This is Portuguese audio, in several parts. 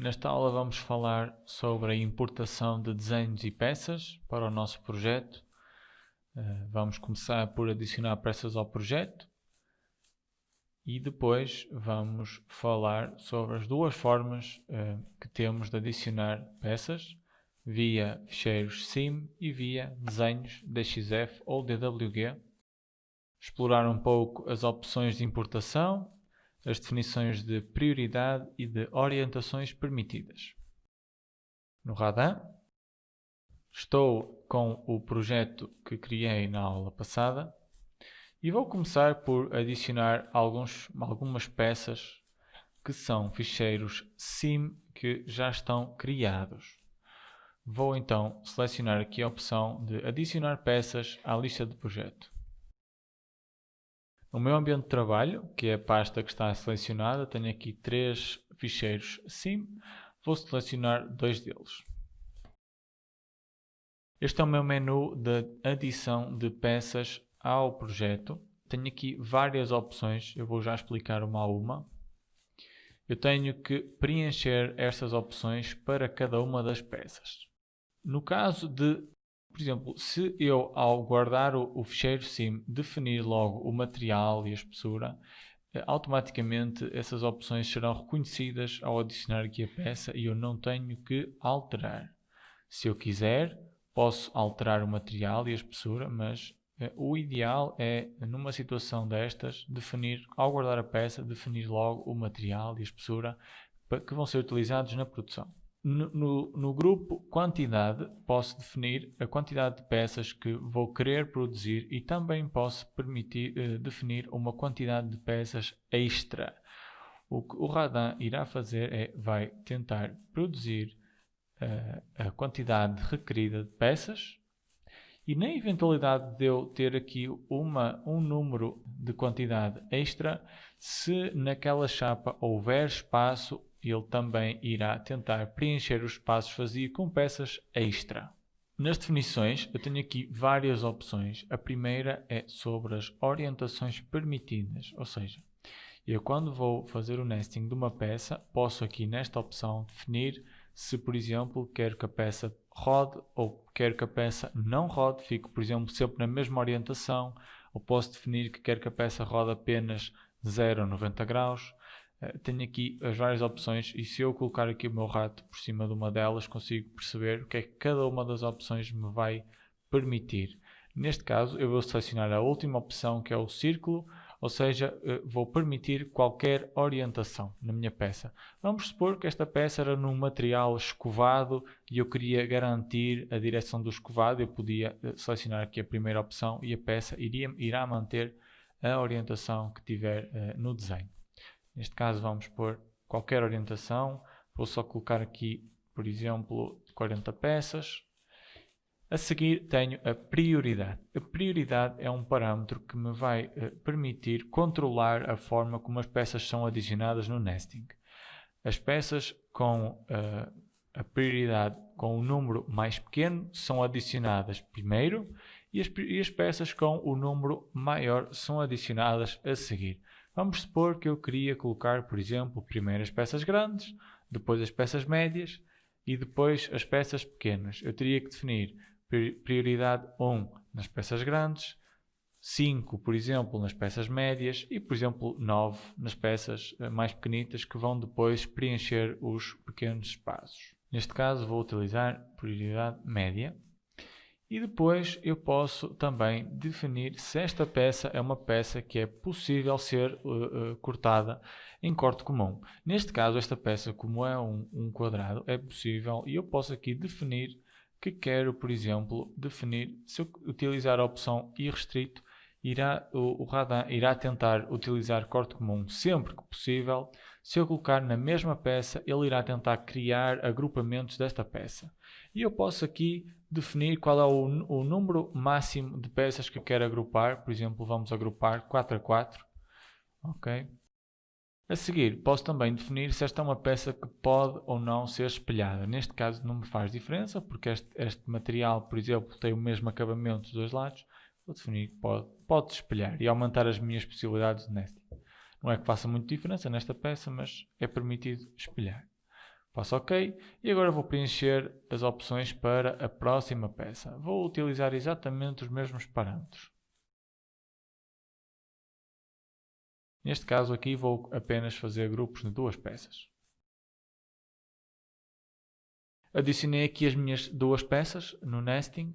Nesta aula vamos falar sobre a importação de desenhos e peças para o nosso projeto. Vamos começar por adicionar peças ao projeto e depois vamos falar sobre as duas formas que temos de adicionar peças, via ficheiros SIM e via desenhos DXF ou DWG. Explorar um pouco as opções de importação, as definições de prioridade e de orientações permitidas. No Radan, estou com o projeto que criei na aula passada e vou começar por adicionar algumas peças que são ficheiros SIM que já estão criados. Vou então selecionar aqui a opção de adicionar peças à lista de projeto. No meu ambiente de trabalho, que é a pasta que está selecionada, tenho aqui 3 ficheiros SIM. Vou selecionar 2 deles. Este é o meu menu de adição de peças ao projeto. Tenho aqui várias opções, eu vou já explicar uma a uma. Eu tenho que preencher estas opções para cada uma das peças. No caso de, por exemplo, se eu ao guardar o ficheiro SIM definir logo o material e a espessura, automaticamente essas opções serão reconhecidas ao adicionar aqui a peça e eu não tenho que alterar. Se eu quiser, posso alterar o material e a espessura, mas o ideal é, numa situação destas, definir, ao guardar a peça, definir logo o material e a espessura que vão ser utilizados na produção. No grupo quantidade, posso definir a quantidade de peças que vou querer produzir e também posso definir uma quantidade de peças extra. O que o Radan irá fazer vai tentar produzir a quantidade requerida de peças e na eventualidade de eu ter aqui um número de quantidade extra, se naquela chapa houver espaço, ele também irá tentar preencher os espaços vazios com peças extra. Nas definições eu tenho aqui várias opções. A primeira é sobre as orientações permitidas, ou seja, eu quando vou fazer o nesting de uma peça, posso aqui nesta opção definir se, por exemplo, quero que a peça rode ou quero que a peça não rode, fico, por exemplo, sempre na mesma orientação, ou posso definir que quero que a peça rode apenas 0 a 90 graus. Tenho aqui as várias opções e se eu colocar aqui o meu rato por cima de uma delas, consigo perceber o que é que cada uma das opções me vai permitir. Neste caso, eu vou selecionar a última opção, que é o círculo, ou seja, vou permitir qualquer orientação na minha peça. Vamos supor que esta peça era num material escovado e eu queria garantir a direção do escovado. Eu podia selecionar aqui a primeira opção e a peça irá manter a orientação que tiver no desenho. Neste caso vamos pôr qualquer orientação. Vou só colocar aqui, por exemplo, 40 peças. A seguir tenho a prioridade. A prioridade é um parâmetro que me vai permitir controlar a forma como as peças são adicionadas no nesting. As peças com a prioridade com o número mais pequeno são adicionadas primeiro e as peças com o número maior são adicionadas a seguir. Vamos supor que eu queria colocar, por exemplo, primeiro as peças grandes, depois as peças médias e depois as peças pequenas. Eu teria que definir prioridade 1 nas peças grandes, 5, por exemplo, nas peças médias e, por exemplo, 9 nas peças mais pequenitas que vão depois preencher os pequenos espaços. Neste caso vou utilizar prioridade média. E depois eu posso também definir se esta peça é uma peça que é possível ser cortada em corte comum. Neste caso, esta peça, como é um quadrado, é possível e eu posso aqui definir que quero, por exemplo, se eu utilizar a opção irrestrito, o Radan irá tentar utilizar corte comum sempre que possível. Se eu colocar na mesma peça, ele irá tentar criar agrupamentos desta peça. E eu posso aqui definir qual é o número máximo de peças que eu quero agrupar. Por exemplo, vamos agrupar 4 a 4. Ok? A seguir, posso também definir se esta é uma peça que pode ou não ser espelhada. Neste caso não me faz diferença, porque este material, por exemplo, tem o mesmo acabamento dos dois lados. Vou definir que pode espelhar e aumentar as minhas possibilidades de nesting. Não é que faça muita diferença nesta peça, mas é permitido espelhar. Faço OK e agora vou preencher as opções para a próxima peça. Vou utilizar exatamente os mesmos parâmetros. Neste caso aqui vou apenas fazer grupos de 2 peças. Adicionei aqui as minhas 2 peças no nesting.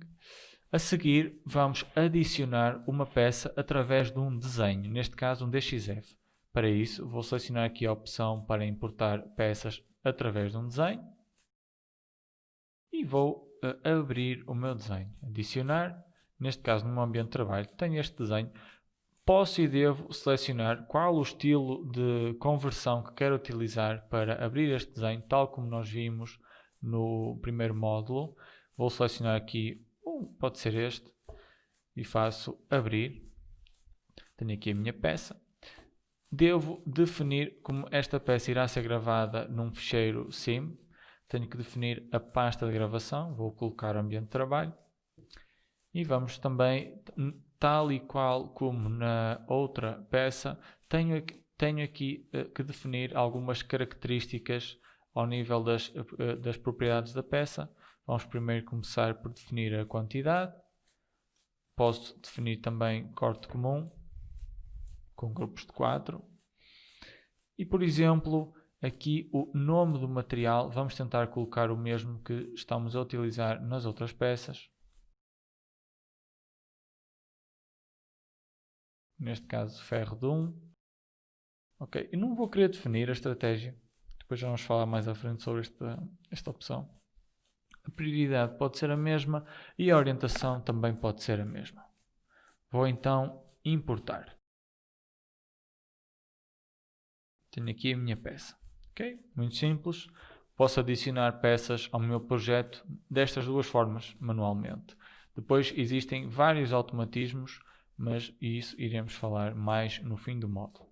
A seguir vamos adicionar uma peça através de um desenho, neste caso um DXF. Para isso vou selecionar aqui a opção para importar peças através de um desenho e vou abrir o meu desenho. Adicionar, neste caso no meu ambiente de trabalho tenho este desenho. Posso e devo selecionar qual o estilo de conversão que quero utilizar para abrir este desenho, tal como nós vimos no primeiro módulo. Vou selecionar aqui, pode ser este, e faço abrir. Tenho aqui a minha peça. Devo definir como esta peça irá ser gravada num ficheiro SIM. Tenho que definir a pasta de gravação. Vou colocar o ambiente de trabalho. E vamos também, tal e qual como na outra peça, tenho aqui que definir algumas características ao nível das propriedades da peça. Vamos primeiro começar por definir a quantidade. Posso definir também corte comum, com grupos de 4. E, por exemplo, aqui o nome do material, vamos tentar colocar o mesmo que estamos a utilizar nas outras peças. Neste caso, ferro de 1. Ok, eu não vou querer definir a estratégia. Depois já vamos falar mais à frente sobre esta opção. A prioridade pode ser a mesma e a orientação também pode ser a mesma. Vou então importar. Tenho aqui a minha peça. Ok? Muito simples. Posso adicionar peças ao meu projeto destas 2 formas, manualmente. Depois existem vários automatismos, mas isso iremos falar mais no fim do módulo.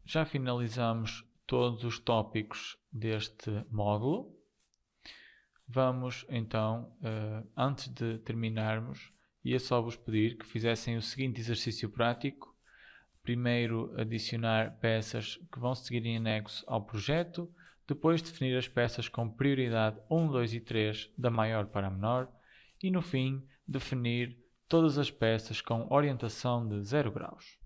Já finalizamos todos os tópicos deste módulo. Vamos então, antes de terminarmos, ia só vos pedir que fizessem o seguinte exercício prático. Primeiro adicionar peças que vão seguir em anexo ao projeto, depois definir as peças com prioridade 1, 2 e 3 da maior para a menor e no fim definir todas as peças com orientação de 0 graus.